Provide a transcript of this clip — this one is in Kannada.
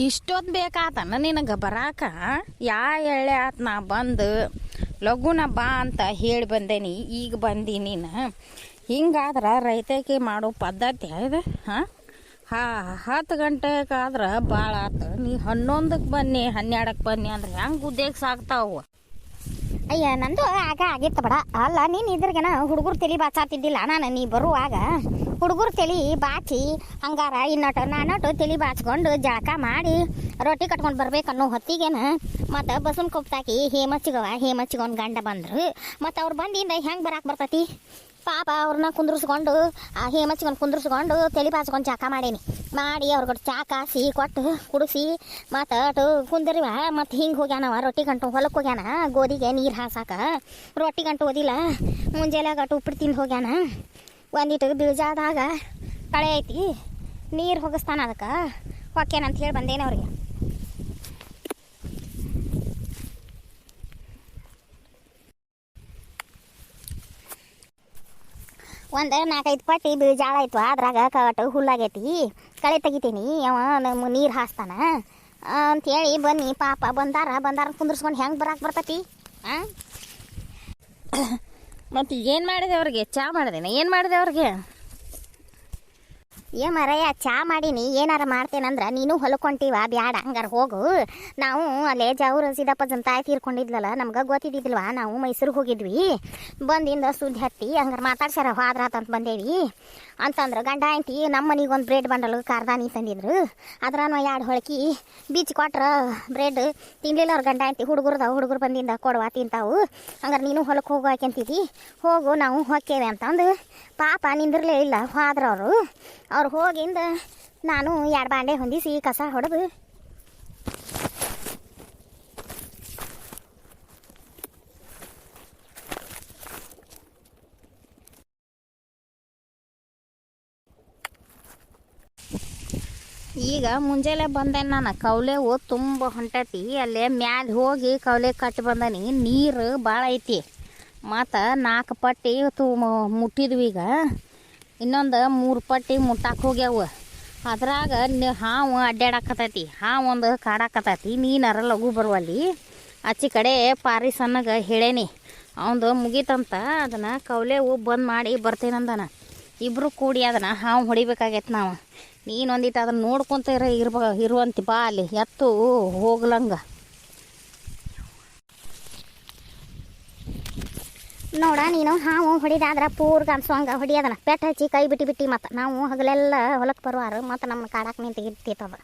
ಇಷ್ಟೊತ್ತು ಬೇಕಾತನ ನಿನಗೆ ಬರಾಕ ಎಳೆ ಆತ ನಾ ಬಂದು ಲಘುನ ಬಾ ಅಂತ ಹೇಳಿ ಬಂದೇನಿ. ಈಗ ಬಂದಿ ನೀನು. ಹಿಂಗಾದ್ರೆ ರೈತಕಿ ಮಾಡೋ ಪದ್ಧತಿ ಇದು. 10 ಗಂಟೆಗಾದ್ರೆ ಭಾಳ ಆತು. ನೀ 11ಕ್ಕೆ ಬನ್ನಿ 12ಕ್ಕೆ ಬನ್ನಿ ಅಂದ್ರೆ ಹೆಂಗೆ ಉದ್ಯೋಗ ಸಾಗ್ತಾವು? ಅಯ್ಯ ನಂದು ಆಗ ಆಗಿತ್ತು ಬಡ. ಅಲ್ಲ ನೀನು ಇದ್ರಿಗೇನ ಹುಡುಗರು ತಲೆ ಬಾಚಾತಿದ್ದಿಲ್ಲ. ನಾನು ನೀ ಬರುವಾಗ ಹುಡುಗರು ತಲೆ ಬಾಚಿ ಹಂಗಾರ ನಾನೊಟ್ಟು ತಲೆ ಬಾಚ್ಕೊಂಡು ಜಳಕ ಮಾಡಿ ರೊಟ್ಟಿ ಕಟ್ಕೊಂಡು ಬರ್ಬೇಕನ್ನೋ ಹೊತ್ತಿಗೇನ ಮತ್ತು ಬಸವನ ಕೊಪ್ತಾಕಿ ಹೇಮಚ್ಚಿಗೊಂದು ಗಂಡ ಬಂದರು. ಮತ್ತು ಅವ್ರು ಬಂದಿಂದ ಹೆಂಗೆ ಬರಾಕ್ ಬರ್ತೈತಿ? ಪಾಪ ಅವ್ರನ್ನ ಕುಂದ್ರಿಸ್ಕೊಂಡು ಕುಂದ್ರಿಸ್ಕೊಂಡು ತಲೆ ಬಾಚ್ಕೊಂಡು ಜಳಕ ಮಾಡಿ ಅವ್ರಿಗೆ ಚಾ ಕಾಸಿ ಕೊಟ್ಟು ಕುಡಿಸಿ ಮತ್ತು ಅಟು ಕುಂದ್ರಿವ. ಮತ್ತು ಹಿಂಗೆ ಹೋಗ್ಯಾನವ ರೊಟ್ಟಿ ಗಂಟು ಹೊಲಕ್ಕೆ ಹೋಗ್ಯಾನ ಗೋಧಿಗೆ ನೀರು ಹಾಸಾಕ. ರೊಟ್ಟಿ ಗಂಟು ಓದಿಲ್ಲ ಮುಂಜಾನೆ ಗಂಟು ಉಪ್ಪಿಟ್ಟು ತಿಂದು ಹೋಗ್ಯಾನ. ಒಂದಿಟ್ಟು ಬೀಜಾದಾಗ ಕಳೆ ಐತಿ ನೀರು ಹೋಗಿಸ್ತಾನ. ಅದಕ್ಕೆ ಹೊಕ್ಕೇನಂತ ಹೇಳಿ ಬಂದೇನೆ ಅವ್ರಿಗೆ. ಒಂದು 4-5 ಪಟ್ಟಿ ಬೀಜಾಳ ಆಯ್ತು. ಅದ್ರಾಗ ಕಟ್ಟು ಹುಲ್ಲಾಗೈತಿ. ಕಳೆ ತೆಗಿತೀನಿ. ಅವ ನಮ್ಮ ನೀರು ಹಾಸ್ತಾನ ಅಂಥೇಳಿ ಬನ್ನಿ. ಪಾಪ ಬಂದಾರ ಕುಂದ್ರಿಸ್ಕೊಂಡು ಹೆಂಗೆ ಬರಾಕ್ ಬರ್ತೈತಿ? ಮತ್ತು ಏನು ಮಾಡಿದೆ ಅವ್ರಿಗೆ? ಚಾ ಮಾಡಿದೇನೆ. ಏನು ಮಾಡಿದೆ ಅವ್ರಿಗೆ? ಮರಯ್ಯ ಚಾ ಮಾಡೀನಿ. ಏನಾರ ಮಾಡ್ತೇನಂದ್ರೆ ನೀನು ಹೊಲ್ಕೊಂತೀವ ಬ್ಯಾಡ. ಹಂಗಾರೆ ಹೋಗು. ನಾವು ಅಲ್ಲೇ ಜಾವ್ರ ಸಿದ್ದಪ್ಪ ತಾಯಿ ತೀರ್ಕೊಂಡಿದ್ಲಲ್ಲ, ನಮ್ಗೆ ಗೊತ್ತಿದ್ದಿಲ್ವಾ. ನಾವು ಮೈಸೂರಿಗೆ ಹೋಗಿದ್ವಿ. ಬಂದಿಂದ ಸುದ್ದಿ ಹತ್ತಿ ಹಂಗಾರೆ ಮಾತಾಡ್ಸ್ಯಾರ ಹೋದ್ರಾತಂತ ಬಂದೇವಿ ಅಂತಂದ್ರೆ ಗಂಡ ಆಂಟಿ ನಮ್ಮ ಮನೆಗೊಂದು ಬ್ರೆಡ್ ಬಂಡಲ್ ಕಾರ್ದಾನಿ ತಂದಿದ್ರು. ಅದ್ರಾನು 2 ಹೊಳಕಿ ಬೀಚ್ ಕೊಟ್ರ ಬ್ರೆಡ್ ತಿನ್ಲಿಲ್ಲ ಅವ್ರ ಗಂಡ ಆಂಟಿ. ಹುಡುಗರು ಬಂದಿಂದ ಕೊಡುವ ತಿಂತಾವು. ಹಂಗಾರೆ ನೀನು ಹೊಲಕ್ಕೆ ಹೋಗೋಕಂತಿದ್ದಿ ಹೋಗು, ನಾವು ಹೊಕ್ಕೇವೆ ಅಂತಂದು ಪಾಪ ನಿಂದಿರಲೇ ಇಲ್ಲ. ಅವ್ರು ಹೋಗಿಂದ ನಾನು 2 ಬಾಂಡೆ ಹೊಂದಿಸಿ ಕಸ ಹೊಡೆದು ಈಗ ಮುಂಜಾನೆ ಬಂದೇನೆ ನಾನು. ಕೌಲೆ ತುಂಬ ಹೊಂಟತಿ. ಅಲ್ಲೇ ಮ್ಯಾಲೆ ಹೋಗಿ ಕೌಲೆ ಕಟ್ಟಿ ಬಂದನಿ. ನೀರು ಭಾಳ ಐತಿ. ಮತ್ತು 4 ಪಟ್ಟಿ ಮುಟ್ಟಿದ್ವಿ. ಈಗ ಇನ್ನೊಂದು 3 ಪಟ್ಟಿ ಮುಟ್ಟಾಕೆ ಹೋಗ್ಯಾವ. ಅದ್ರಾಗ ಹಾವು ಅಡ್ಡಾಡಕತ್ತೈತಿ. ಹಾವು ಒಂದು ಕಾಡಾಕತ್ತೈತಿ. ನೀನಾರ ಲಘು ಬರುವಲ್ಲಿ ಆಚೆ ಕಡೆ ಪಾರಿ ಸಣ್ಣಗೆ ಹೇಳೇನಿ. ಅವಂದು ಮುಗೀತಂತ ಅದನ್ನು ಕೌಲೆ ಬಂದ್ ಮಾಡಿ ಬರ್ತೇನಂದನ. ಇಬ್ಬರು ಕೂಡಿ ಅದನ್ನು ಹಾವು ಹೊಡಿಬೇಕಾಗೈತೆ ನಾವು. ನೀನೊಂದಿಟ್ಟು ಅದನ್ನು ನೋಡ್ಕೊತ ಇರುವಂತ ಬಾ ಅಲ್ಲಿ ಎತ್ತು ಹೋಗ್ಲಂಗ. ನೋಡ ನೀನು ಹಾವು ಹೊಡಿದಾದ್ರೆ ಪೂರ್ಗ ಅನ್ಸೋಂಗ ಹೊಡಿಯೋದನ ಪೆಟ್ಟು ಹಚ್ಚಿ ಕೈ ಬಿಟ್ಟು ಮತ್ತು ನಾವು ಹಗಲೆಲ್ಲ ಹೊಲಕ್ಕೆ ಬರುವಾರು ಮತ್ತು ನಮ್ಮ ಕಾಡಕ್ಕೆ ನಿಂತಿರ್ತದ.